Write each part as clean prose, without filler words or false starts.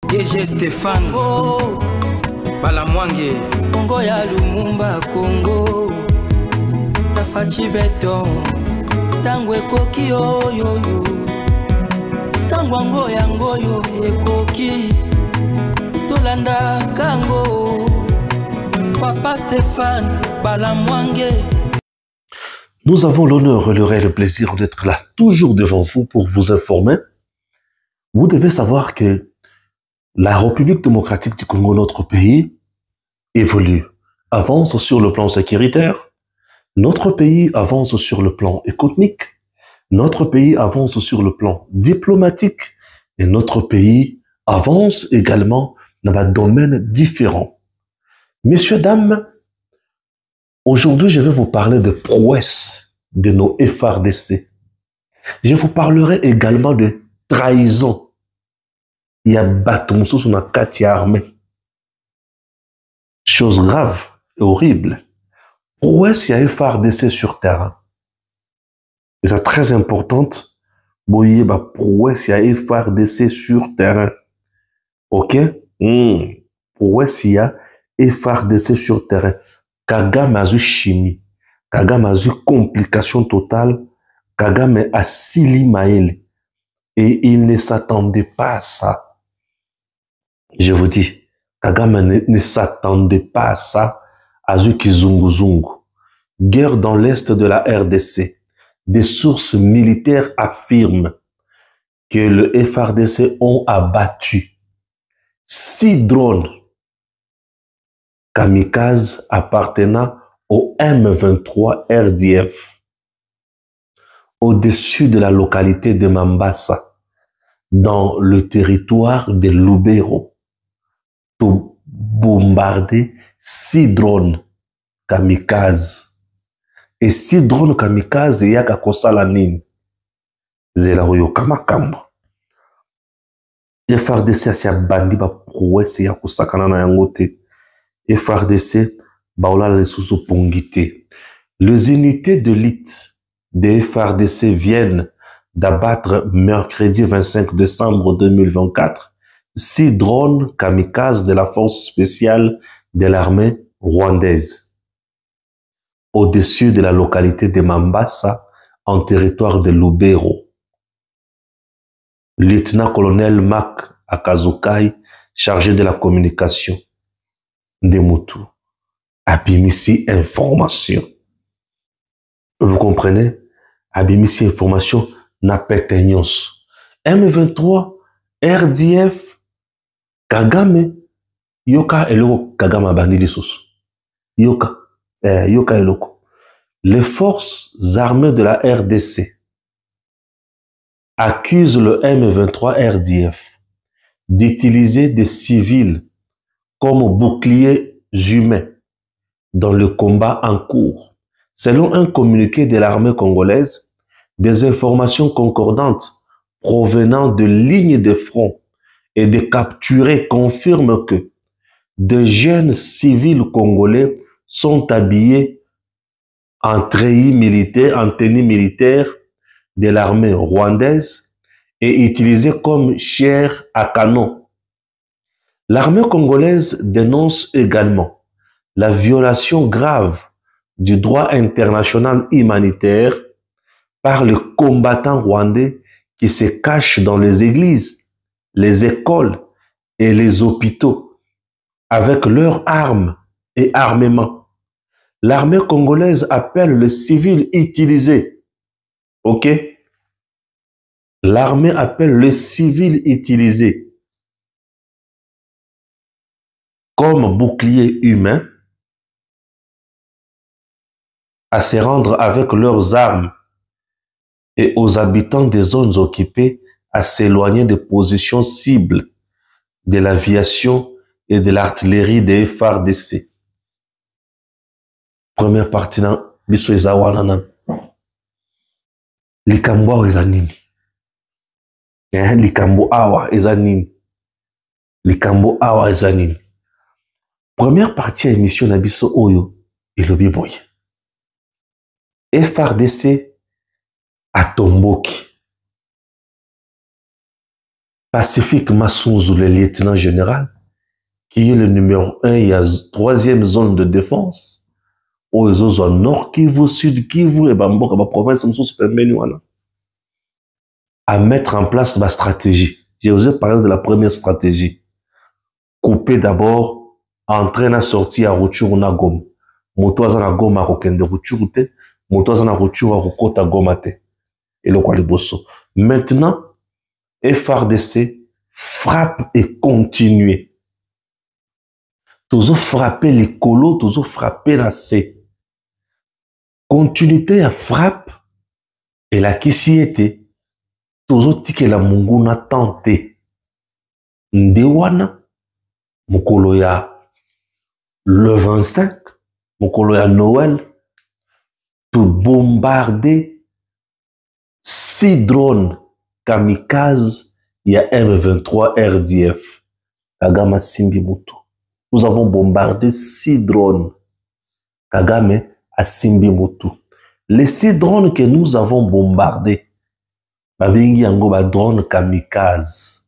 DG Stéphane Balamwange Congo ya Lumumba Congo Tafachi Beton Tango ekoki oyoyo Tango ango yango yo ekoki Tolanda kango Papa Stéphane Balamwange. Nous avons l'honneur, le réel plaisir d'être là, toujours devant vous pour vous informer. Vous devez savoir que la République démocratique du Congo, notre pays, évolue, avance sur le plan sécuritaire. Notre pays avance sur le plan économique. Notre pays avance sur le plan diplomatique. Et notre pays avance également dans un domaine différent. Messieurs, dames, aujourd'hui, je vais vous parler de prouesses de nos FARDC. Je vous parlerai également de trahison. Il y a Batumso sur la carte armée. Chose grave et horrible. Prouesse, il y a FARDC sur terrain. Et c'est très importante. Boye, prouesse, il y a FARDC sur terrain. Ok? Prouesse, il y a FARDC sur terrain. Kagame a eu chimie. Kagame a eu complication totale. Kagame a Sili Maël. Et il ne s'attendait pas à ça. Je vous dis, Kagame ne s'attendait pas à ça. A eu Kizunguzungu. Guerre dans l'est de la RDC. Des sources militaires affirment que le FARDC ont abattu 6 drones kamikazes appartenant au M23 RDF au-dessus de la localité de Mambasa, dans le territoire de Lubero, pour bombarder 6 drones kamikazes. Et 6 drones kamikazes, il y a kakosala nini. Zela royoka makambo. FARDC a bandi ba prouesse ya kusakana na yangote. FARDC baola les sous pongité. Les unités de l'élite de FARDC viennent d'abattre mercredi 25 décembre 2024 6 drones kamikazes de la force spéciale de l'armée rwandaise au-dessus de la localité de Mambasa en territoire de Lubero. Lieutenant-colonel Mac Akazukai, chargé de la communication de Moutou, Abimisi Information. Vous comprenez? Abimisi Information n'a pas teignos. M23, RDF, Kagame, Yoka eloko Kagame bandi lisusu. Yoka eloko. Les forces armées de la RDC accusent le M23 RDF d'utiliser des civils comme boucliers humains dans le combat en cours. Selon un communiqué de l'armée congolaise, des informations concordantes provenant de lignes de front et de capturés confirment que de jeunes civils congolais sont habillés en treillis militaires, en tenue militaire de l'armée rwandaise et utilisés comme chair à canon. L'armée congolaise dénonce également la violation grave du droit international humanitaire par les combattants rwandais qui se cachent dans les églises, les écoles et les hôpitaux avec leurs armes et armements. L'armée congolaise appelle les civils utilisés. Ok? L'armée appelle les civils utilisés comme boucliers humains à se rendre avec leurs armes et aux habitants des zones occupées à s'éloigner des positions cibles de l'aviation et de l'artillerie des FARDC. Première partie dans biso ezawana likambo awa eza nini? Likambo awa eza nini? Likambo awa eza nini? Première partie à émission na biso oyo elobi boye. FARDC atomboki. Pacifique Massunzu, le lieutenant général, qui est le numéro 1, il y a 3e zone de défense, aux zones nord Kivu, sud Kivu, et Bamboka, la province, à mettre en place ma stratégie. J'ai osé parler de la première stratégie. Couper d'abord, entraîner à sortir à Ruchuru na Goma. Moto azana Goma kokende Ruchuru te, moto azana Ruchuru a kokota Goma te. Et le Kwaliboso. Maintenant, FRDC frappe et continue. Toujours frapper les colos, toujours frapper la C. Continuité à frappe, et la qui s'y était, toujours tike la munguna tenté. Ndewana, mukolo ya le 25, mukolo ya Noël, pour bombarder 6 drones kamikazes, il y a M23 RDF. Kagame Simbi Mutu. Nous avons bombardé 6 drones. Kagame à Simbi Mutu. Les 6 drones que nous avons bombardés, babengi yango ba drone kamikaze.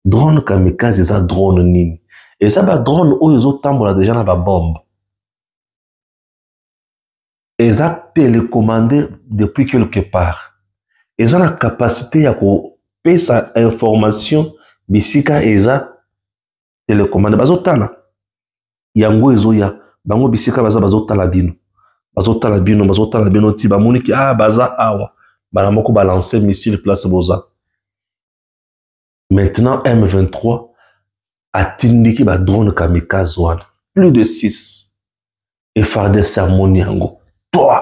Drone kamikaze, c'est un drone nini. Et ça, ba drone où ils ont tambola déjà na ba bombe. Et ça télécommandé depuis quelque part. Ils ont la capacité à couper sa information, bisika eza télécommandé. Bazotana. Yango ezo ya. Bango bisika bazotala bino. Bazotala bino ti bamoni ki baza awa. Balamoko balancer missile place boza. Maintenant M23 a tindiki ba drone kamikaze wana. Plus de 6. Et FARDC harmonie yango. Toi.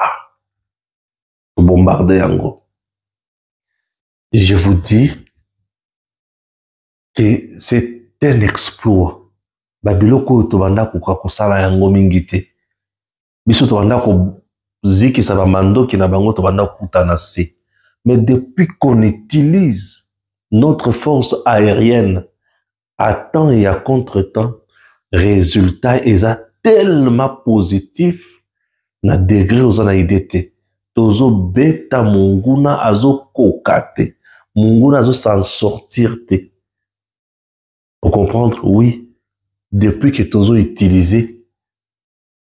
Bombarder yango. Je vous dis que c'est un exploit. Babiloko tobanda ko sala yango mingite. Biso tobanda ko ziki sa bamando ki na bango tobanda kutana se. Mais depuis qu'on utilise notre force aérienne à temps et à contre-temps, résultat est tellement positif na degré aux anaïdete. Tozo beta munguna azo kokate. Munguna azo s'en sortir te. Pour comprendre, oui, depuis que Tozo utilisé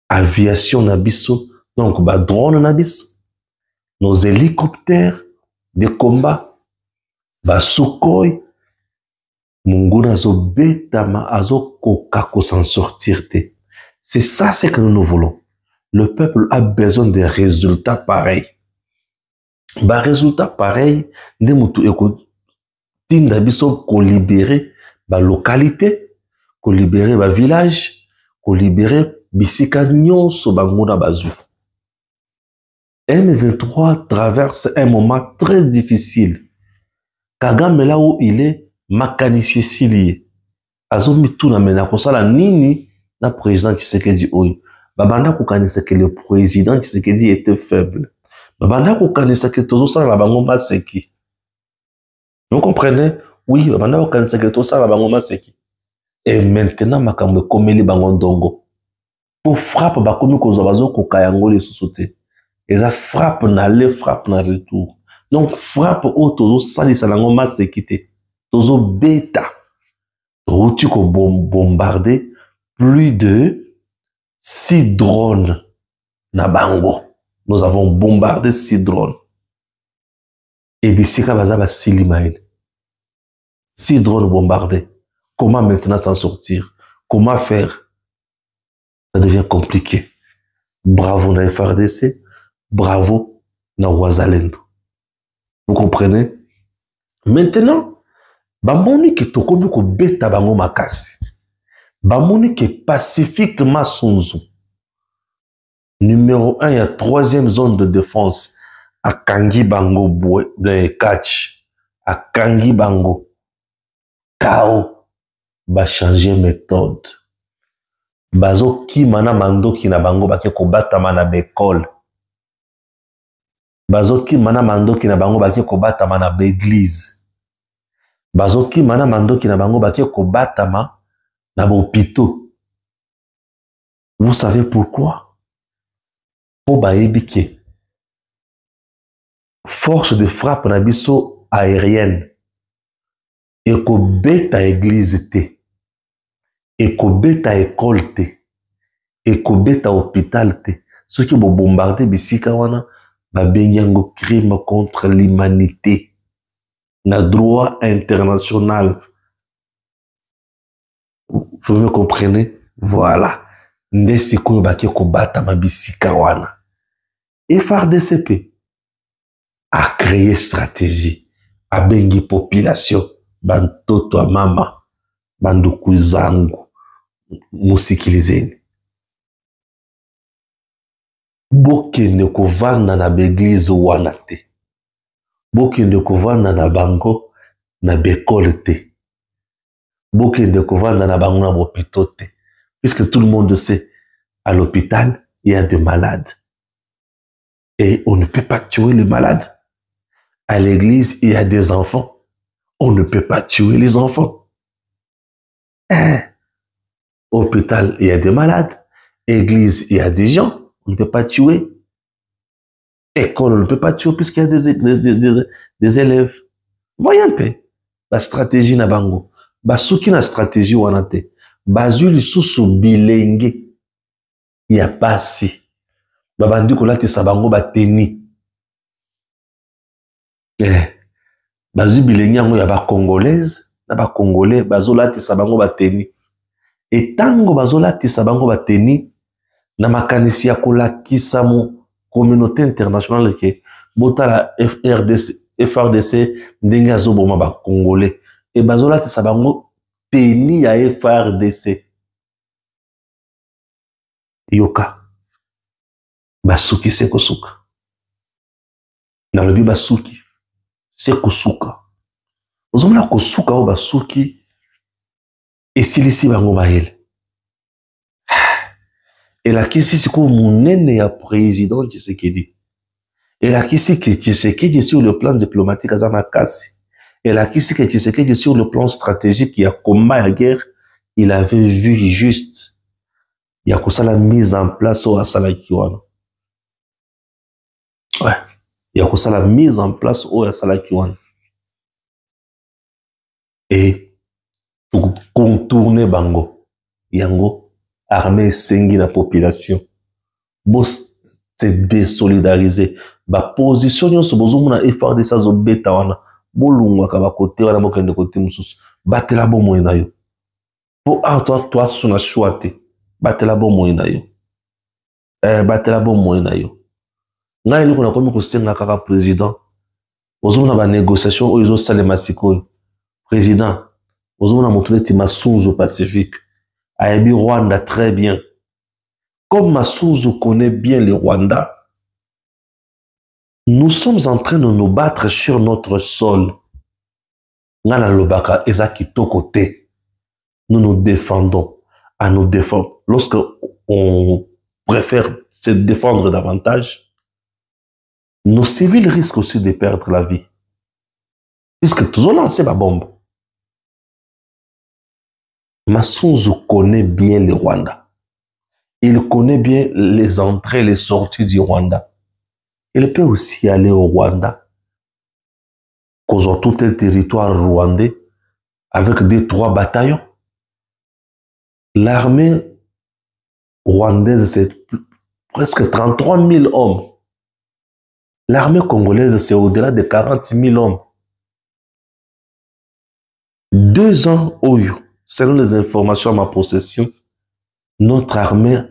aviation nabiso, donc ba drone nabis, nos hélicoptères de combat, ba Sukhoi, Munguna azo betama azo kokako s'en sortir te. C'est ça ce que nous voulons. Le peuple a besoin de résultats pareils. Ba résultats pareils, nde mutu eko tinda biso ko libérer ba localité, ko libérer ba village, ko libérer bisika nyonso banguna bazu. M23 traverse un moment très difficile. Kagame là où il est, mécanicien silié. Azomi tout na mena kosala nini na président Tshisekedi oyo. Babanda kokanisa que le président Tshisekedi était faible. Babanda kokanisa que tozo sala la bango maseki. Vous comprenez? Oui, babanda kokanisa que tozo sala la bango maseki. Et maintenant makambo komeli bango ndongo. Pour frappe bakomi kozo bazo kokayango les sociétés. Et ça frappe na le frappe na retour. Donc frappe au tozo sali salango masekite. Tozo beta. Routu ko bombarder plus de 6 drones na bango. Nous avons bombardé 6 drones. Et bisika bazaba silimaïl. 6 drones bombardés. Comment maintenant s'en sortir? Comment faire? Ça devient compliqué. Bravo na FARDC. Bravo na Wazalendo. Vous comprenez? Maintenant, bamoni ke tokomi ko beta bango makasi. Bamoni ke Pacifique Massunzu. Numéro 1, il y a 3e zone de défense à Kangi Bango de Catch. À Kangi Bango. Kao. Ba changer méthode. Bazo ki mana mando ki na bango baki ko batama na bekol. Bazoki mana mando ki na bango baki ko batama na l'église. Bazoki mana mando ki na bango baki ko batama na hôpital. Vous savez pourquoi? Pour baébike. Force de frappe na biso aérienne. ekobeta église te, ekobeta école te, ekobeta hôpital te. Ceux qui vont bombarder bisika wana babengi yango crime contre l'humanité na droit international. Vous me comprenez? Voilà. Nde sikoyo baki kobata mabisika wana. FARDC a créé stratégie, a bengi population, bantoto a mama, banduku zangu, musikilizeni. Bokende kovanda na beglize wana te. Bokende kovanda na bango na bekole te. Bokende kovanda na bango na bopito te. Puisque tout le monde sait, à l'hôpital, il y a des malades. Et on ne peut pas tuer les malades. À l'église, il y a des enfants. On ne peut pas tuer les enfants. Hôpital, il y a des malades. Église, il y a des gens. On ne peut pas tuer. École, on ne peut pas tuer puisqu'il y a des élèves. Voyez un peu. La stratégie na bango. Basuki na stratégie wanate. Bazuli susu bilenge. Il n'y a pas si. Babandi kolati sabango bateni. Bazu bilenge yango ya ba congolaise na ba congolais bazolati sabango bateni. Et tango bazolati sabango bateni na makanisi ya kolakisa mu communauté internationale ke botala FARDC ndenge azoboma ba congolais et bazolati sabango teni ya FARDC. Yoka basuki se kosuka na lobi basuki se kosuka ozomona kosuka o basuki esilisi bango bahele elakisi siko munene ya président Tshisekedi elakisi que Tshisekedi sur le plan diplomatique aza makasi elakisi que Tshisekedi sur le plan stratégique ya combat ya guerre il avait vu juste ya kosala mise en place o asalaki wana. Ouais. Il y a la mise en place au Salaki Wan. Et pour contourner Bango, Yango, armée sengi la population. Boss se désolidariser. Ba position yon se bozo muna effort de sa zo beta wana. Bolungwa ka ba kote wana mokende kote mususu. Batela bo moyena yo. Po toi suna choate. Batela bo moyena yo. Batela bo moyena yo. Nga eloko na komi kosenga kaka président ozomona ba négociation oyo ezosalema sikoyo président ozomona moto neti Masunzu Pacifique ayebi Rwanda très bien comme Masunzu connaît bien le Rwanda. Nous sommes en train de nous battre sur notre sol. Nga na lobaka eza kitoko te. Nous nous défendons à nous défendre. Lorsque on préfère se défendre davantage, nos civils risquent aussi de perdre la vie. Puisque tous ont lancé la bombe. Masunzu connaît bien le Rwanda. Il connaît bien les entrées et les sorties du Rwanda. Il peut aussi aller au Rwanda, causant tout un territoire rwandais, avec 2-3 bataillons. L'armée rwandaise, c'est presque 33 000 hommes. L'armée congolaise, c'est au-delà de 40 000 hommes. 2 ans, selon les informations à ma possession, notre armée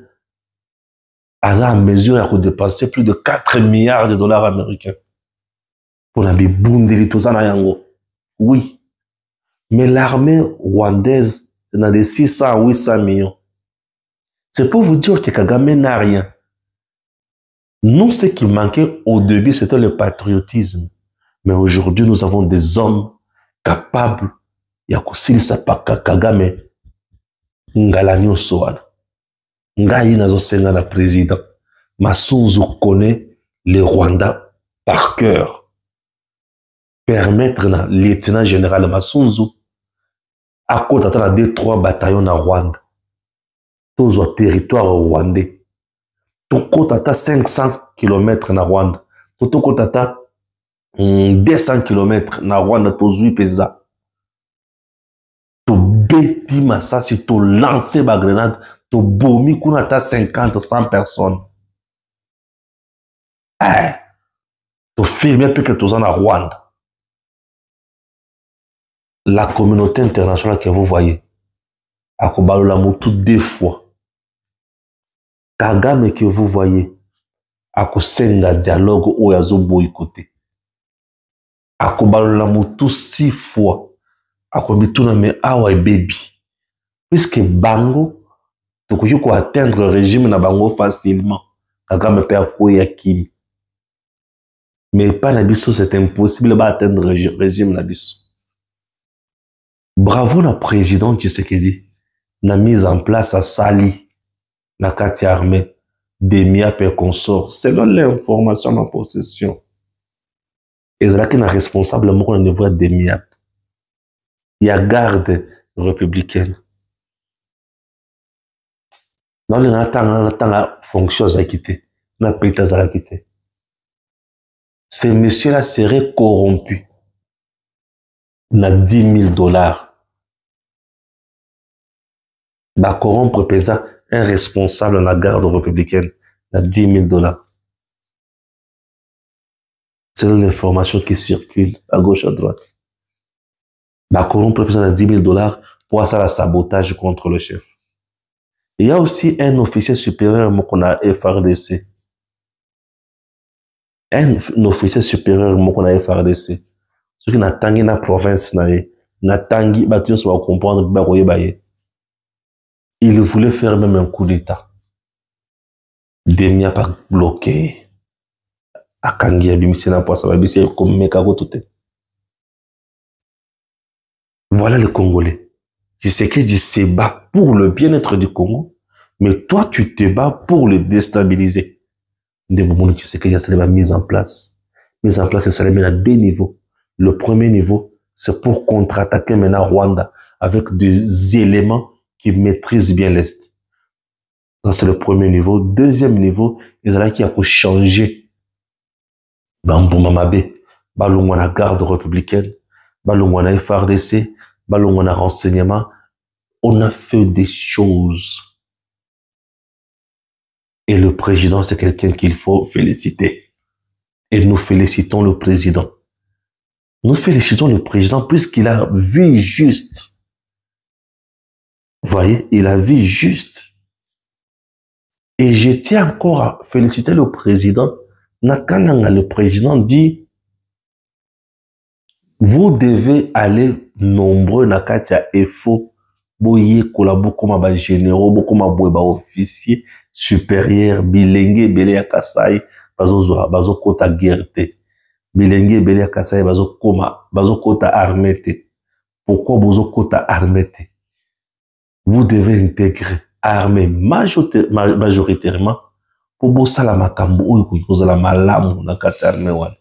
a en mesure de dépenser plus de 4 milliards de dollars américains. Pour la bibundeli tout ça na yango. Oui. Mais l'armée rwandaise, c'est dans les 600 à 800 millions. C'est pour vous dire que Kagame n'a rien. Nous, ce qui manquait au début, c'était le patriotisme. Mais aujourd'hui, nous avons des hommes capables. Yakosili Sapaka Kagame. Ngalanyo Soana. Ngayi nazo senga na président. Masunzu connaît le Rwanda par cœur. Permettre na lieutenant général Masunzu à côté de 2-3 bataillons na Rwanda. Tous au territoire rwandais. Toko tata 500 km na Rwanda. Toko tata 200 km na Rwanda tozui pesa. beti masasi, to lancer ba grenade, to bomi kuna ta 50, 100 personnes. To filmer plus que tous en Rwanda. La communauté internationale que vous voyez, à Kobalola Moutou 2 fois. Kagame que vous voyez, à Kosenga dialogue ou yazo boycotté. À Kobalola Moutou 6 fois. À Komituna me awa baby. Puisque Bango, tu peux atteindre le régime na Bango facilement. Kagame peut akouya Kimi. Mais pas Nabiso, c'est impossible d'atteindre le régime Nabiso. Bravo na président Tshisekedi. Na mise en place à Sali, la Kati armée, des MIAP et consorts, selon l'information en possession. Et c'est là qu'il y a responsable au niveau des MIAP. Il y a garde républicaine. Dans le temps, la fonction a quitté. La pays a quitté. Ces messieurs-là seraient corrompus. Na $10,000. Bah, corrompre pesant un responsable dans la garde républicaine. Na $10,000. C'est l'information qui circule à gauche, à droite. Bah, corrompre pesant na $10,000 pour faire le sabotage contre le chef. Il y a aussi un officier supérieur qu'on a FRDC. Un officier supérieur qu'on a FRDC. Ce qui n'a tangi na province na tangi bâtiment soit comprendre ba koyebaye. Il voulait faire même un coup d'état. Demia pas bloqué. Akangi abimisi na poisa babisi comme mekako tout. Voilà le Congolais. Tu sais que tu se bats pour le bien-être du Congo, mais toi tu te bats pour le déstabiliser. Tu sais que ça va mise en place. Mise en place, ça à 2 niveaux. Le premier niveau, c'est pour contre-attaquer maintenant Rwanda avec des éléments qui maîtrisent bien l'Est. Ça, c'est le premier niveau. Deuxième niveau, il y a qui a pour changer. Bamboumamabe, Balongwana garde républicaine, Balongwana FRDC, Balongwana renseignement. On a fait des choses. Et le président, c'est quelqu'un qu'il faut féliciter. Et nous félicitons le président. Nous félicitons le président puisqu'il a vu juste. Vous voyez, il a vu juste. Et je tiens encore à féliciter le président. Nakananga, le président dit, vous devez aller nombreux Nakatia EFO, boye kolabo comme ba généraux, beaucoup ma boye ba officier supérieur, bilenge belé ya Kasai, bazo kota guerre. Bilenge belé ya Kasai bazo kota armée. Pourquoi bazo kota armée? Vous devez intégrer armée majoritairement pour bosala makambo oyo kozala malamu na kati armée wana.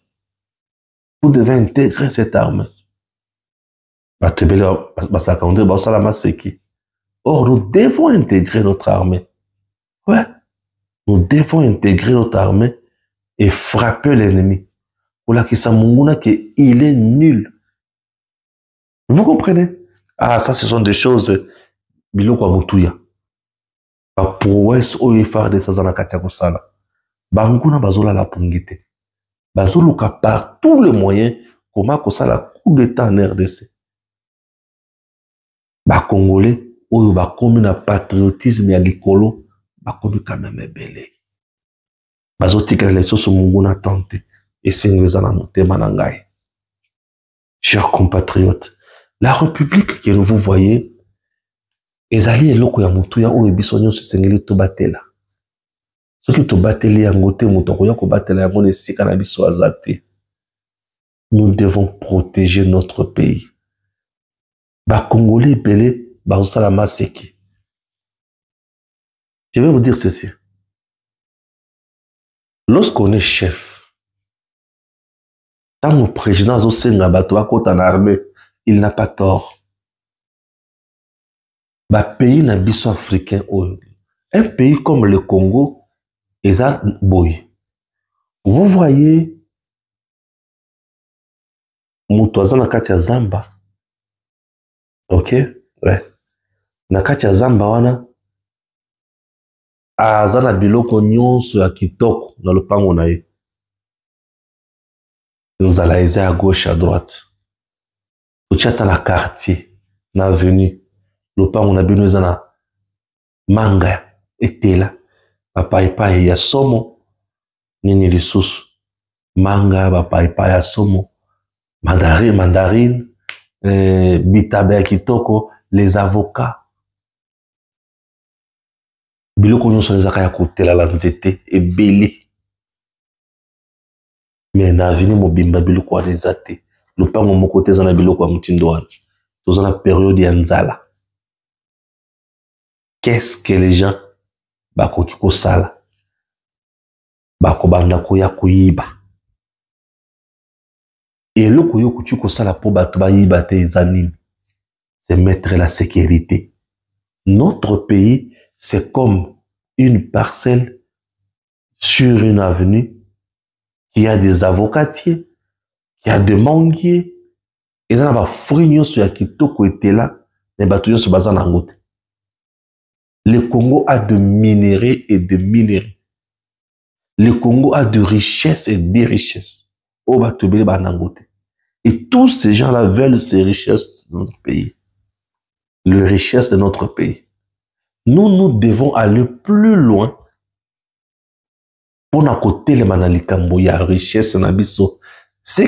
Vous devez intégrer cette armée. Or, nous devons intégrer notre armée. Ouais. Nous devons intégrer notre armée et frapper l'ennemi. Pour la Kisamunguna qu'il est nul. Vous comprenez? Ah, ça, ce sont des choses. Biloko Moutuya. Ba prouesse oyo FARDC sazana katia kosala. Banguna bazola la pungite. Bazoluka par tous les moyens comment kosala coup d'état en RDC. Ba Congolais oyo ba komi na patriotisme ya likolo ba komi kana mebele. Bazotika les soso munguna tante et sengeza na motema na ngai. Chers compatriotes, la République que vous voyez ezali eloko ya mutu ya oyo biso nyonso sengeli to batela. Soki to bateli yango te mutu koya ko batela yango na esika na biso azate. Nous devons protéger notre pays. Ba Congolais belé ba osala maseki. Je vais vous dire ceci. Lorsqu'on est chef, tant le président zo senga bato akota na armée, il n'a pas tort. Ba pays na biso africain, un pays comme le Congo, eza boy. Vous voyez, mutu aza na kati ya zamba. Ok? Ouais. na kati ya zamba wana aza na biloko nyonso ya kitoko na lopango na ye. Nzala eza ya gauche à droite. Totiata na quartier, na avenue, lopango na bino eza na manga etela, bapaipai ya somo, nini lisusu, manga, bapaipai ya somo, mandarine, bitabe ya kitoko, les avocats. Biloko nyonso ezaka ya kotela la nzete ebele. Mais na avenue mobimba biloko wana eza te. Lopango moko te eza na biloko ya mutindo wana. Toza na période ya nzala. Qu'est-ce que les gens bakoki kosala? Bakobanda koya koyiba. Eloko yo koki kosala po bato bayiba te eza nini? C'est mettre la sécurité. Notre pays, c'est comme une parcelle sur une avenue qui a des avocatiers, qui a des manguiers. Et ça va fruits sur ya kitoko etela, mais bato yo so bazana ngote. Le Congo a de minerais et de minerais. Le Congo a de richesses et des richesses. Oh bato bele banangote. Et tous ces gens-là veulent ces richesses de notre pays. Les richesses de notre pays. Nous devons aller plus loin pour na côté le manalikambo ya richesse na biso. Ce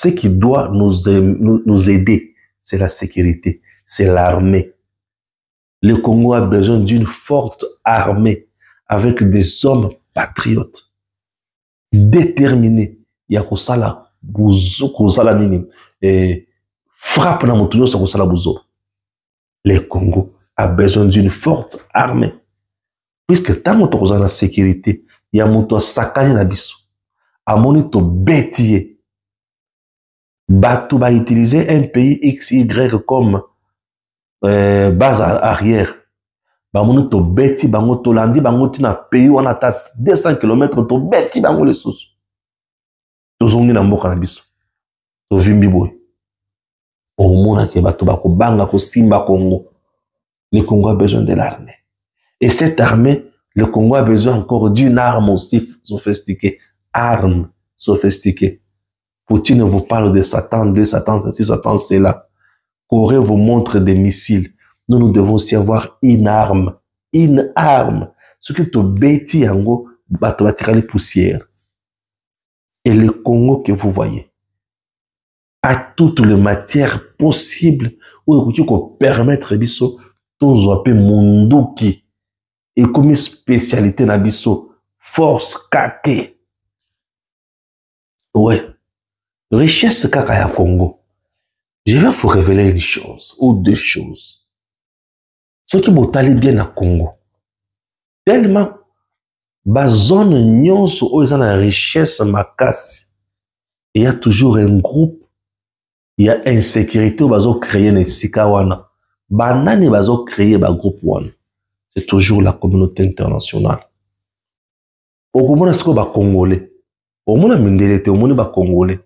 qui doit nous aider, c'est la sécurité, c'est l'armée. Le Congo a besoin d'une forte armée avec des hommes patriotes, déterminés. Ya kosala buzo, kosala nini, frappe na moto sa kosala buzo. Le Congo a besoin d'une forte armée. Puisque tant que tu as la sécurité, il y a mon sakani na biso. A monito bétier. Batou va utiliser un pays XY comme base arrière. Ba monito béti bango to landi bango tina pays on a 200 km to béti bango les sous. To zongi na mboka na biso. To vimbi boy. Au mona ke batou ba ko banga ko simba Congo. Le Congo a besoin de l'armée. Et cette armée, le Congo a besoin encore d'une arme aussi sophistiquée. Arme sophistiquée. Poutine vous parle de Satan 2, Satan 6, Satan c'est là. Corée vous montre des missiles. Nous devons aussi avoir une arme. Une arme. Ce qui te bêtit en gros, tu vas tirer les poussières. Et le Congo que vous voyez a toutes les matières possibles où il faut permettre biso tous un peu munduki et comme spécialité na biso force kake. Ouais. Richesse kaka ya Congo. Je vais vous révéler une chose ou deux choses. Ce qui botali bien na Congo. Tellement ba zone nyonso o eza na richesse makasi. Il y a toujours un groupe, il y a insécurité ou bazo créer na sika wana. Banani bazo créer ba groupe wana. C'est toujours la communauté internationale. Okomona siko ba Congolais. Omona mindele te omoni ba Congolais.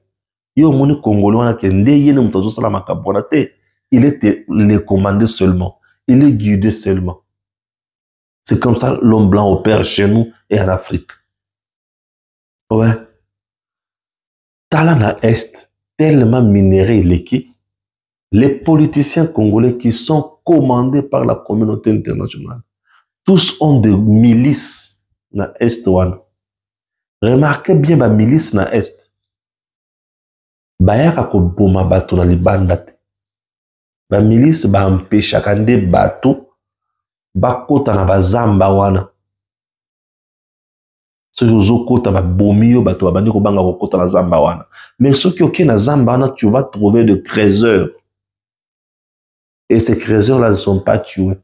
Yo omoni Congolais wana ke nde yene mutazo sala makabona te. Il était le commandé seulement. Il est guidé seulement. C'est comme ça l'homme blanc opère chez nous et en Afrique. Ouais. Talana Est, tellement minéré l'équipe. Les politiciens congolais qui sont commandés par la communauté internationale, tous ont des milices na Est wana. Remarquez bien ba milice na Est. Bayaka ko boma bato na libanda te. Ba milice ba empêcha kande bato bakota na bazamba wana. Sozo kota ba bomi yo bato babandi ko banga ko kota na zamba wana. Mais ceux qui ok na zamba wana, tu vas trouver de trésors. Et ces trésors-là ne sont pas tués.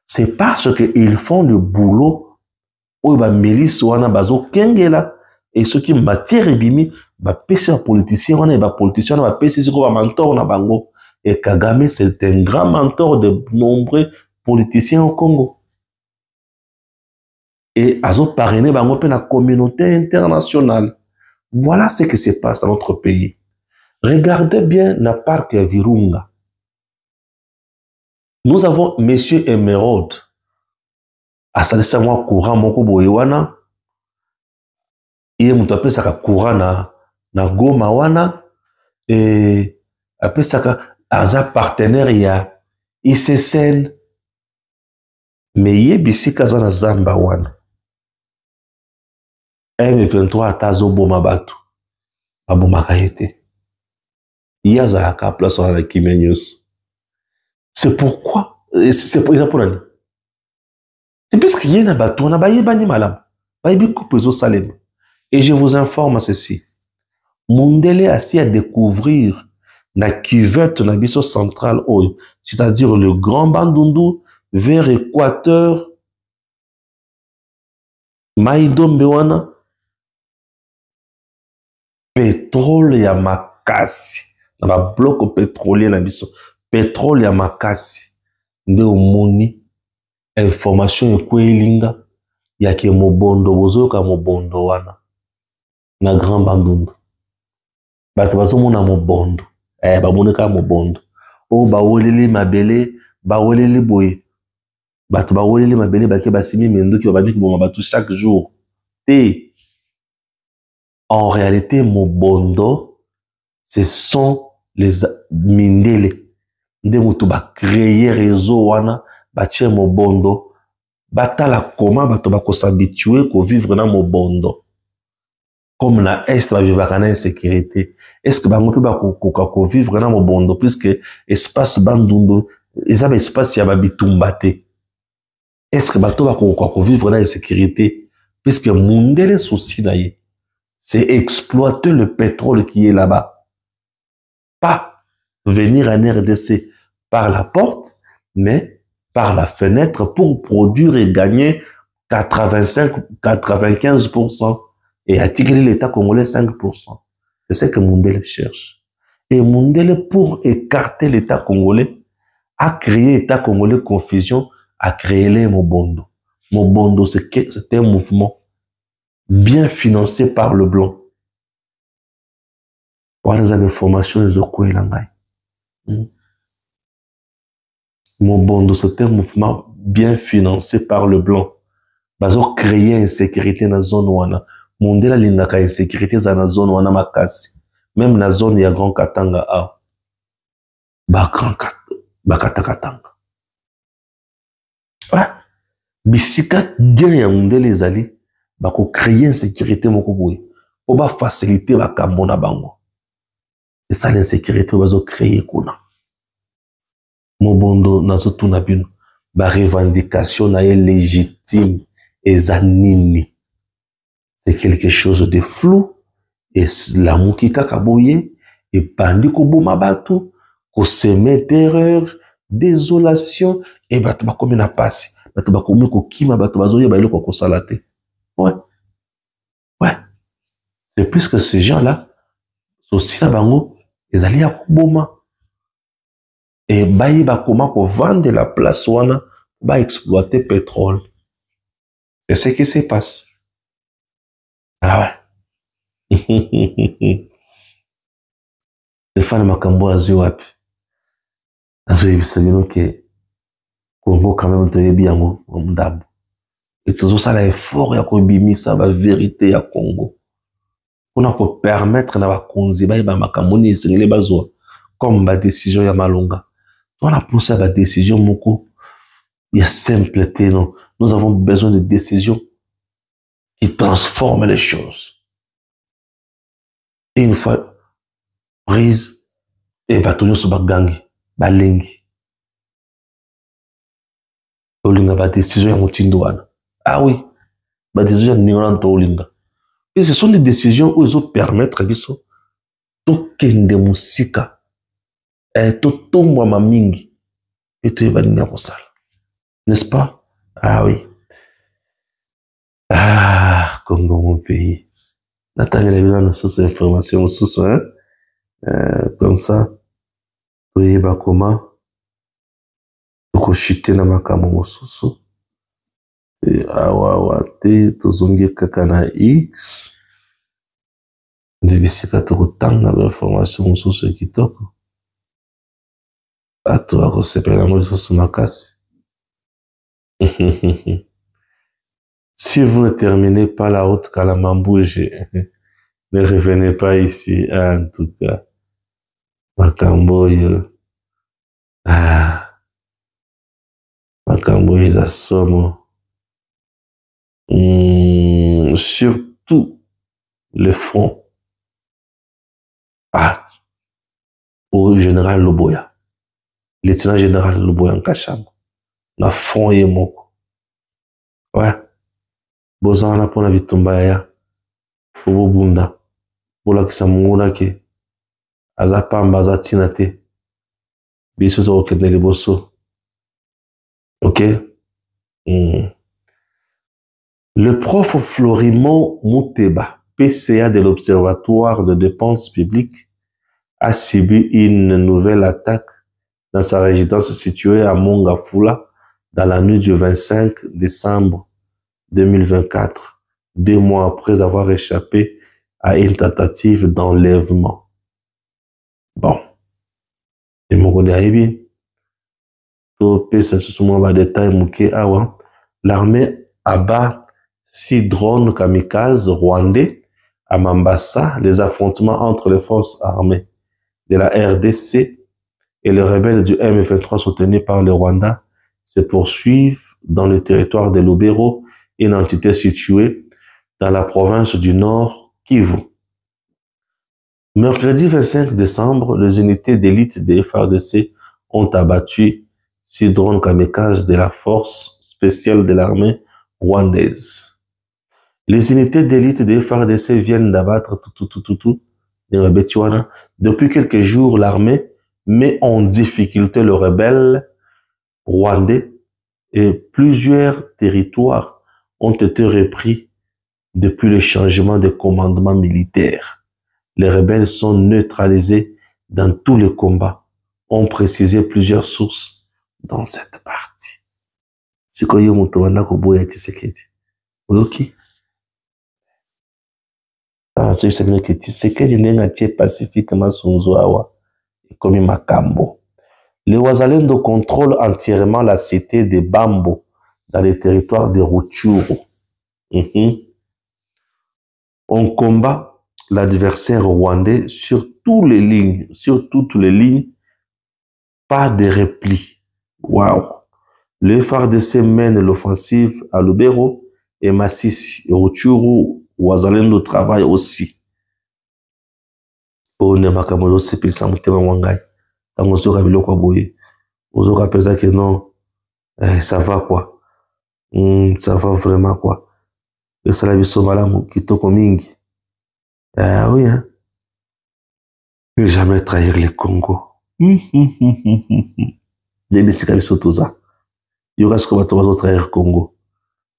C'est parce qu'ils font le boulot où ba milice wana bazo kengela et ceux qui matière ebimi ba pesa politicien wana et ba politicien wana ba pesa siko ba mentor na bango. Et Kagame c'est un grand mentor de nombreux politiciens au Congo. Et azo parrainé bango pe na communauté internationale. Voilà ce qui se passe dans notre pays. Regardez bien la parc ya Virunga. Nous avons Monsieur Emerald. Asalisa mwa courant moko boye wana. Iye mutu apesaka courant na Goma wana. Et apesaka aza partenaire ya ICCN. Mais ye bisika za na zamba wana. M23 atazo boma batu. Abomaka yete. Iye azalaka place wana na Kimia News. C'est pourquoi, c'est pour nani. C'est parce qu'il y a un bateau, on a baillé bani malam. Baillé coupezo salem. Et je vous informe à ceci. Mundele a si à découvrir la cuvette na biso centrale oil, c'est-à-dire le grand Bandundu vers Équateur, Maïdombe wana, pétrole ya makasi. Na ba bloc pétrolier na biso. Pétrole ya makasi. Nde omoni information ekwelinga ya ke mobondo bozoka mobondo wana na grand Bandundu bato bazomona mobondo bamoneka mobondo o bawoleli mabele bawoleli boye bato bawoleli mabele bake basimi menduki babandiki boma bato chaque jour et en réalité mobondo ce sont les mindele nde mutu ba créer réseau wana batie mobondo batala comment bato bakosabitue ko vivre na mobondo comme na est va vivre na insécurité est-ce que bango pe bakoka ko vivre na mobondo puisque espace Bandundu ezaba espace ya babitumba te est-ce que bato bakoka ko vivre na insécurité puisque mundele souci na ye c'est exploiter le pétrole qui est là-bas, pas venir en RDC par la porte mais par la fenêtre pour produire et gagner 85-95% et attirer l'État congolais 5%. C'est ce que Mundele cherche. Et Mundele, pour écarter l'État congolais, a créé l'État congolais confusion, a créé les Mobondo. Mobondo, c'était un mouvement bien financé par le blanc. Pour les informations, les Okouelangai. Mobondo, c'était un mouvement bien financé par le blanc. Bazo créer insécurité dans la zone wana. Mondela lingaka insécurité dans la zone wana makasi. Même na zone ya Grand Katanga a. Bakata Katanga. Ouais. Bisika bien ya Mondela ezali. Bako créer insécurité moko boye. Po ba faciliter bakambo na bango. C'est ça l'insécurité bazo créer kuna. Mobondo nazo tuna bino ba revendication na ye légitime ezanini c'est quelque chose de flou et la mukika kaboye et bandi ko boma bato ko semer terreur désolation et bato ba komi na pasi bato ba komi ko kima bato bazoye ba iloko ko salate ouais c'est plus que ces gens là aussi la bango ezali ya koboma. Et bayi ba comment pour vendre la place wana ba exploiter pétrole. Et c'est ce qui se passe. Ah ouais. Stéphane Makambo azu wapi. Azu yebisabino ke Congo quand même toyebi yango ndabo. Et toujours ça la effort ya ko bimisa ba vérité ya Congo. On a ko permettre na ba konzi ba makambo ni sengele bazwa comme ba décision ya Malonga. On a poussé à la décision, Moko. Il y a simpleté, non. Nous avons besoin de décisions qui transforment les choses. Et une fois prise, et batonyo so bagangi, balengi. Olinga ba décision ya motindouana. Ah oui, ba décision ni on olinga. Et ce sont des décisions où ils ont permettre biso to kende musika. Totomwa mamingi et tu es banni à Rossal. N'est-ce pas? Ah oui. Ah, comme dans mon pays. Nathalie a besoin de sources d'informations, sources, hein? Comme ça, tu y vas comment? Tu peux chuter dans ma caméra, source. Awawate, tu zongi kakana X. Débissika tu retang dans l'information, source qui toque. Bato bakosepela yango lisusu makasi. Si vous ne terminez pas la route Kalamambouge, ne revenez pas ici, en tout cas. Makamboyo. Makamboyo za somo. Surtout le front. Au général Loboya. Lieutenant général Loboya Nkashama. Na front ye moko. Ouais. Bozana na pona bitumba ya. Fobo bunda. Bola kisa munguna ke. Aza pamba aza tina te. Biso to okende liboso. Ok? Le prof Florimond Mouteba, PCA de l'Observatoire de dépenses publiques, a subi une nouvelle attaque dans sa résidence située à Mongafula dans la nuit du 25 décembre 2024, 2 mois après avoir échappé à une tentative d'enlèvement. Bon. Et mon connaît l'armée abat 6 drones kamikazes rwandais à Mambasa. Les affrontements entre les forces armées de la RDC et les rebelles du M23 soutenus par le Rwanda se poursuivent dans le territoire de Lubero, une entité située dans la province du Nord Kivu. Mercredi 25 décembre, les unités d'élite des FARDC ont abattu 6 drones kamikazes de la force spéciale de l'armée rwandaise. Les unités d'élite des FARDC viennent d'abattre depuis quelques jours. L'armée met en difficulté le rebelle rwandais et plusieurs territoires ont été repris depuis le changement de commandement militaire. Les rebelles sont neutralisés dans tous les combats, ont précisé plusieurs sources dans cette partie. C'est quoi yo muto wana koboya Tshisekedi? Ok. C'est juste que Tshisekedi nenga tie pacifique masunzo awa ekomi makambo. Les Wazalendo contrôlent entièrement la cité de Bambo dans le territoire de Rutshuru. On combat l'adversaire rwandais sur toutes les lignes, pas de repli. Waouh! Le FARDC mène l'offensive à Lubero et Masisi. Rutshuru, Wazalendo travaille aussi. On est makamolo sepil samutema mwangai. Tango zoka biloko boye. Ozoka pesa que non. Ça va quoi. Ça va vraiment quoi. Et ça la biso malamu kitoko mingi. Oui hein. Ne jamais trahir le Congo. Debisika biso toza. Yoka ce que va trahir le Congo.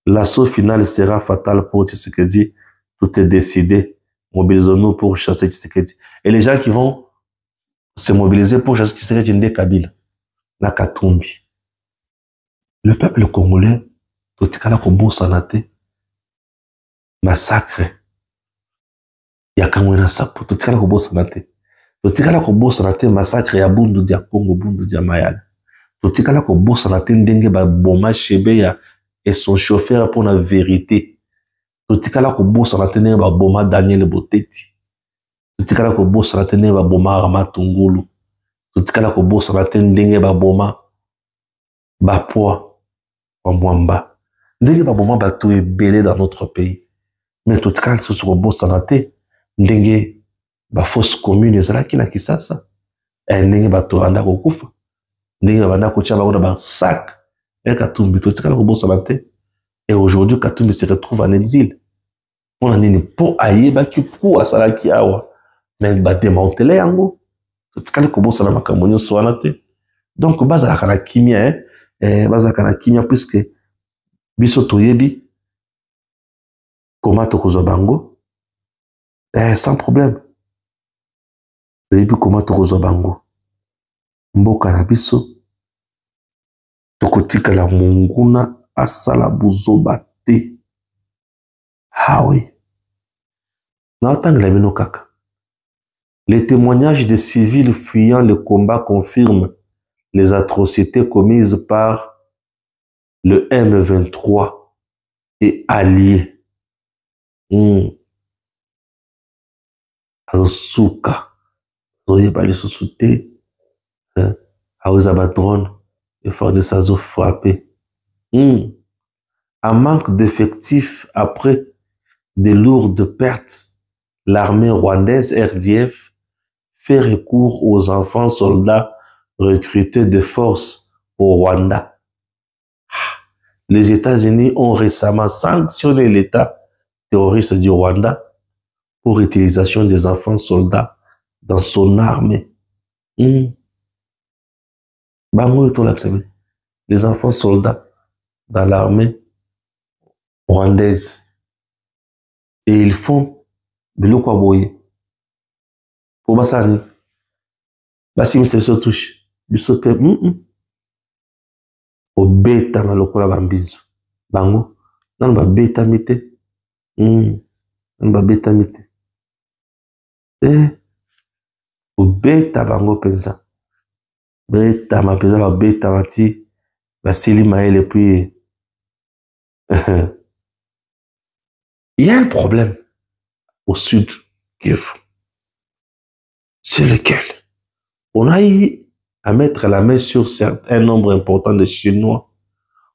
L'assaut final sera fatal pour Tshisekedi. Tout est décidé. Mobilisons-nous pour chasser Tshisekedi. Et les gens qui vont se mobiliser pour chasser Tshisekedi Ndé Kabila. Nakatumbi. Le peuple congolais, totikala kobo sanate. Massacre. Yakamwena sapo. Totikala kobo sanate. Totikala kobo sanate massacre ya Bundu dia Congo, Bundu dia Mayala. Totikala kobo sanate ndenge ba boma Shebeya et son chauffeur pour la vérité. Totikala kobo sanate ndenge ba boma Daniel Boteti. Totikala kobo sanate ndenge ba boma Ramatungulu. Totikala kobo sanate ndenge ba boma Bapwa Mwamba. Ndenge ba boma bato ebele dans notre pays. Mais totikala kobo sanate ndenge ba fausse commune ezalaki na Kisasa. Ndenge bato banda kokufa. Ndenge banda kotia ba ba sac. Et Katumbi totikala kobo sanate. Et aujourd'hui Katumbi se retrouve en exil. On a nini po ayeba ki ku asalaki awa. Mais ba démanteler yango. Totikala kobo sanama kamonyo soanate. Donc baza kana kimia baza kana kimia puisque biso toyebi comment tokozwa bango sans problème. Toyebi comment tokozwa bango. Mboka na biso tokotikala munguna asala buzoba te. Ah oui. Naotangela bino kaka. Les témoignages des civils fuyant le combat confirment les atrocités commises par le M23 et alliés. Azosuka, Zoyeba les sous-soutés, Aozaba drone, et fort de ça, zo frappé. En manque d'effectifs après de lourdes pertes, l'armée rwandaise RDF fait recours aux enfants soldats recrutés de force au Rwanda. Les États-Unis ont récemment sanctionné l'État terroriste du Rwanda pour utilisation des enfants soldats dans son armée. Les enfants soldats dans l'armée rwandaise. Et ils font de l'eau quoi boyer. Pour Bassani. Bassi se touche. Du sauté. Au bêta malokola bambizo. Bango. Nan ba bêta mité. Nan ba bêta mité. Au bêta bango pensa. Bêta ma pensa ba bêta mati. Basili maël et puis. Il y a un problème au sud Kivu. C'est lequel? On a eu à mettre la main sur un nombre important de Chinois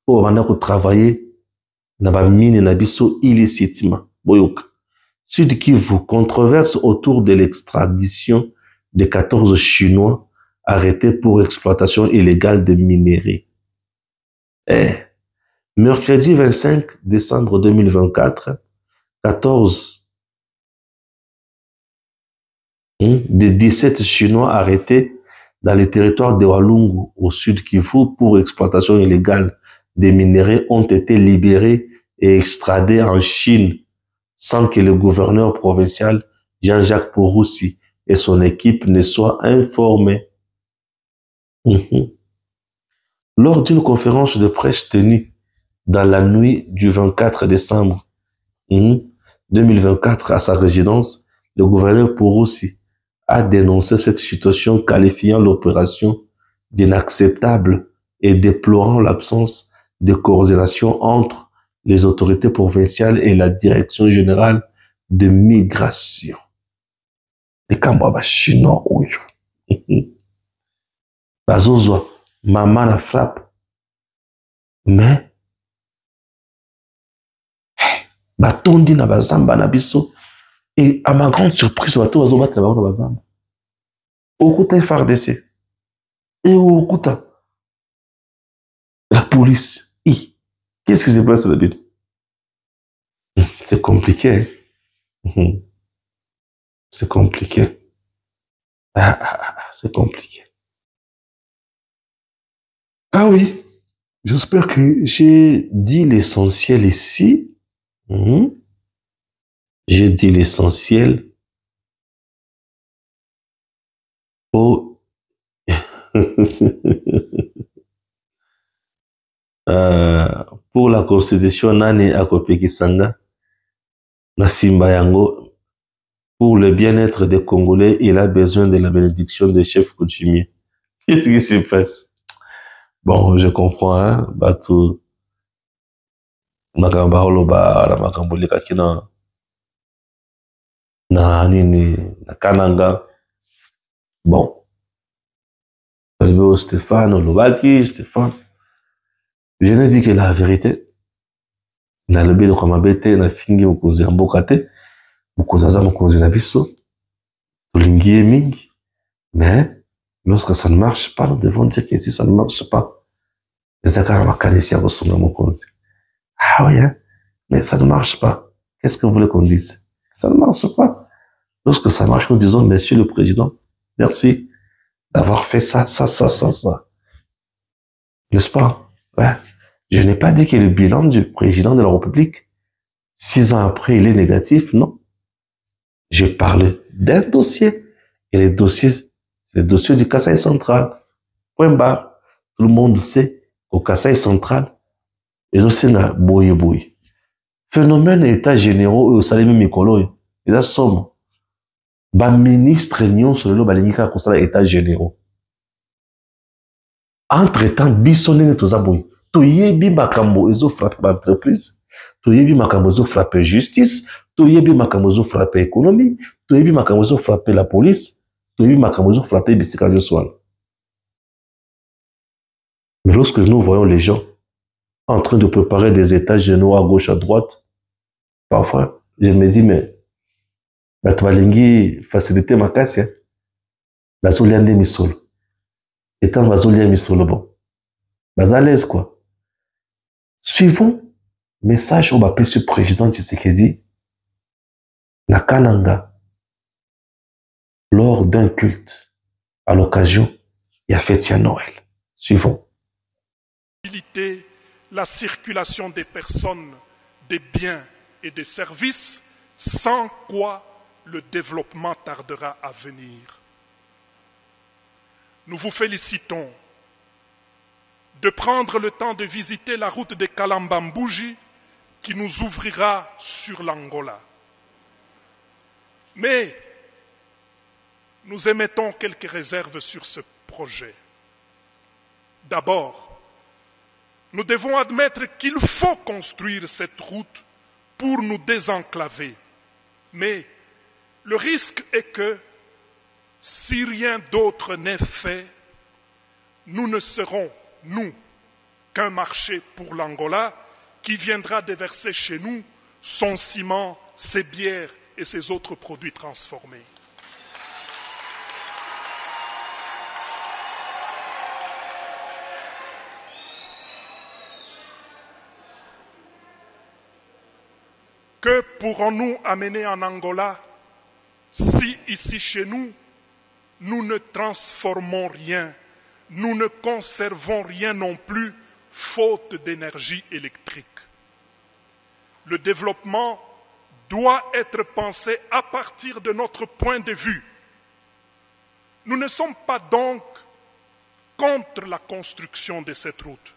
pour travailler dans la mine Nabiso illicitement. Boyoka. Sud Kivu, controverse autour de l'extradition de 14 Chinois arrêtés pour exploitation illégale de minerais. Mercredi 25 décembre 2024, 14 des 17 Chinois arrêtés dans les territoires de Walungu au sud Kivu pour exploitation illégale des minerais ont été libérés et extradés en Chine sans que le gouverneur provincial Jean-Jacques Pouroussi et son équipe ne soient informés. Lors d'une conférence de presse tenue dans la nuit du 24 décembre 2024 à sa résidence, le gouverneur Pouroussi a dénoncé cette situation, qualifiant l'opération d'inacceptable et déplorant l'absence de coordination entre les autorités provinciales et la direction générale de migration. Les Kambaba chinois, oui. Bazozwa, maman la frappe. Mais, batondi na bazamba na biso. Et à ma grande surprise, bato bazo battre na bazamba. Okuta FARDC. Et okuta la police. Qu'est-ce qui se passe là-dedans? C'est compliqué. C'est compliqué. C'est compliqué. Ah oui, j'espère que j'ai dit l'essentiel ici. J'ai dit l'essentiel pour pour la constitution nani akopekisanga na simba yango. Pour le bien-être des Congolais, il a besoin de la bénédiction des chefs coutumiers. Qu'est-ce qui se passe? Bon, je comprends, hein, Batou. Makamba holoba, la makamboli kakina. Na nini, na Kananga. Bon. Stéphane, Olobaki, Stéphane. Je n'ai dit que la vérité. Na lebi de Kwamabete, na fingi mukuzi ambokate. Mukuzaza mukuzi na biso. Tulingie mingi. Mais, lorsque ça ne marche pas, nous devons dire que si ça ne marche pas, ah oui, hein? Mais ça ne marche pas. Qu'est-ce que vous voulez qu'on dise? Ça ne marche pas. Lorsque ça marche, nous disons, Monsieur le Président, merci d'avoir fait ça. N'est-ce pas? Ouais. Je n'ai pas dit que le bilan du président de la République, 6 ans après, il est négatif, non. Je parlais d'un dossier. Et les dossiers, c'est le dossier du Kasaï central. Point barre. Tout le monde sait qu'au Kasaï central, les dossiers na boye. Phénomène état généraux et au salé mikolo, ils a somme. Ba ministre nyon sur le balingika kosala état généraux. Entre-temps, bisonné tous aboy. Toyebi makambo ezo frappe l'entreprise. Toyebi makambo ezo frappe justice. Toyebi makambo ezo frappe économie. Toyebi makambo ezo frappe la police. Toyebi makambo ezo frappe bisika de soin. Mais lorsque nous voyons les gens en train de préparer des états généraux à gauche, à droite, parfois, je me dis, mais la toilingi facilité ma casse, la soliande misol. Étant la soliande misol, bon. Mais à l'aise, quoi. Suivons message au précieux président Tshisekedi, la Kananga, lors d'un culte, à l'occasion, il y a fête à Noël. Suivons. La circulation des personnes, des biens et des services, sans quoi le développement tardera à venir. Nous vous félicitons de prendre le temps de visiter la route de Kalambambouji qui nous ouvrira sur l'Angola. Mais nous émettons quelques réserves sur ce projet. D'abord, nous devons admettre qu'il faut construire cette route pour nous désenclaver. Mais le risque est que, si rien d'autre n'est fait, nous ne serons, nous, qu'un marché pour l'Angola qui viendra déverser chez nous son ciment, ses bières et ses autres produits transformés. Que pourrons-nous amener en Angola si ici chez nous, nous ne transformons rien, nous ne conservons rien non plus, faute d'énergie électrique? Le développement doit être pensé à partir de notre point de vue. Nous ne sommes pas donc contre la construction de cette route.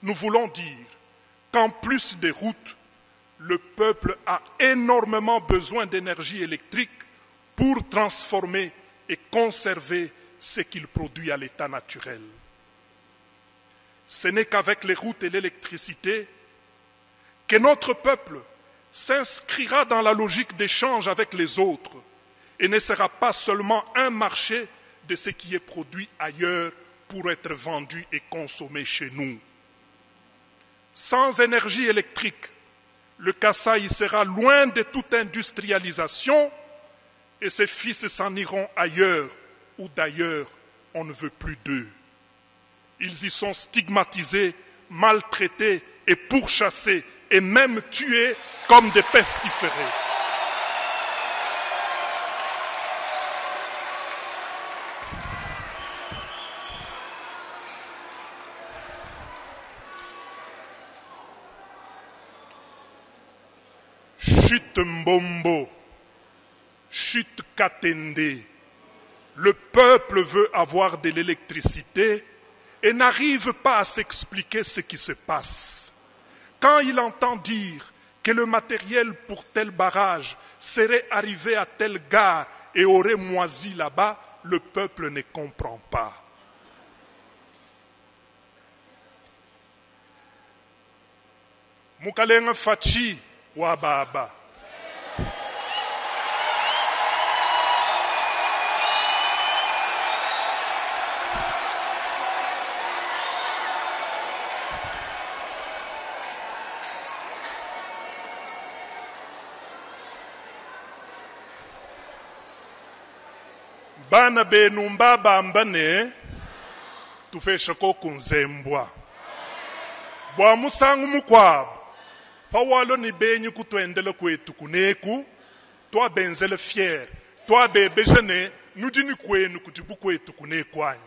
Nous voulons dire qu'en plus des routes, le peuple a énormément besoin d'énergie électrique pour transformer et conserver ce qu'il produit à l'état naturel. Ce n'est qu'avec les routes et l'électricité que notre peuple s'inscrira dans la logique d'échange avec les autres et ne sera pas seulement un marché de ce qui est produit ailleurs pour être vendu et consommé chez nous. Sans énergie électrique, le Kasaï sera loin de toute industrialisation et ses fils s'en iront ailleurs où d'ailleurs on ne veut plus d'eux. Ils y sont stigmatisés, maltraités et pourchassés et même tués comme des pestiférés. Chute Mbombo, chute Katende, le peuple veut avoir de l'électricité et n'arrive pas à s'expliquer ce qui se passe. Quand il entend dire que le matériel pour tel barrage serait arrivé à telle gare et aurait moisi là-bas, le peuple ne comprend pas. Mukalenga Fachi Wababa. Bana benumba bambane tufesha ko kunzembwa bwa musangu mukwabo pawalo ni benyi kutwendele kwetu kuneku twa benzele fier twa bebejene nudini kwenu kutibu kwetu kunekwanyi.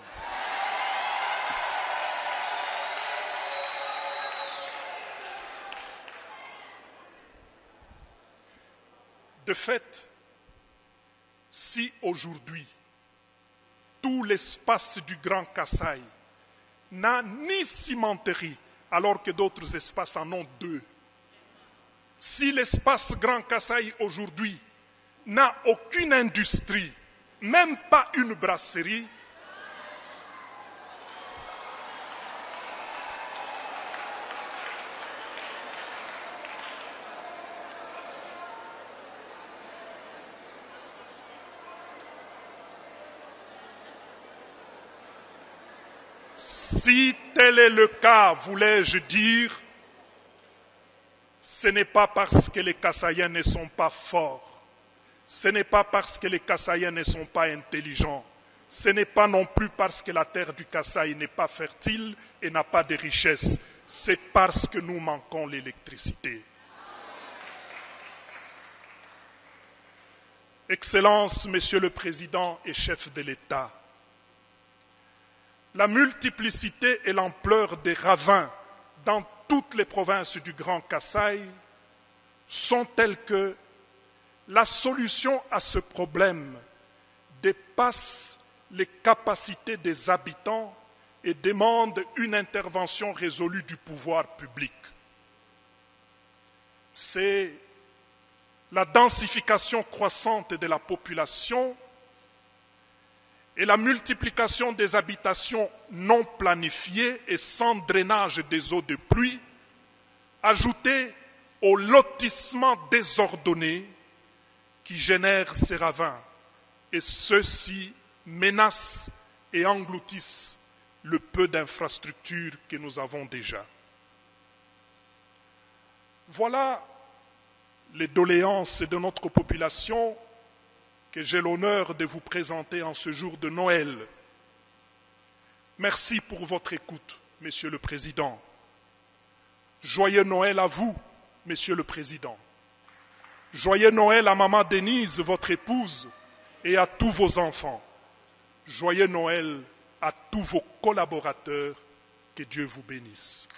De fait, si aujourd'hui tout l'espace du Grand Kasaï n'a ni cimenterie, alors que d'autres espaces en ont deux. Si l'espace Grand Kasaï aujourd'hui n'a aucune industrie, même pas une brasserie, Si tel est le cas, voulais-je dire, ce n'est pas parce que les Kassaïens ne sont pas forts, ce n'est pas parce que les Kassaïens ne sont pas intelligents, ce n'est pas non plus parce que la terre du Kasaï n'est pas fertile et n'a pas de richesses, c'est parce que nous manquons l'électricité. Excellences, Monsieur le Président et chef de l'État, la multiplicité et l'ampleur des ravins dans toutes les provinces du Grand Kasaï sont telles que la solution à ce problème dépasse les capacités des habitants et demande une intervention résolue du pouvoir public. C'est la densification croissante de la population et la multiplication des habitations non planifiées et sans drainage des eaux de pluie, ajoutées au lotissement désordonné qui génère ces ravins, et ceux-ci menacent et engloutissent le peu d'infrastructures que nous avons déjà. Voilà les doléances de notre population que j'ai l'honneur de vous présenter en ce jour de Noël. Merci pour votre écoute, Monsieur le Président. Joyeux Noël à vous, Monsieur le Président. Joyeux Noël à Maman Denise, votre épouse, et à tous vos enfants. Joyeux Noël à tous vos collaborateurs. Que Dieu vous bénisse.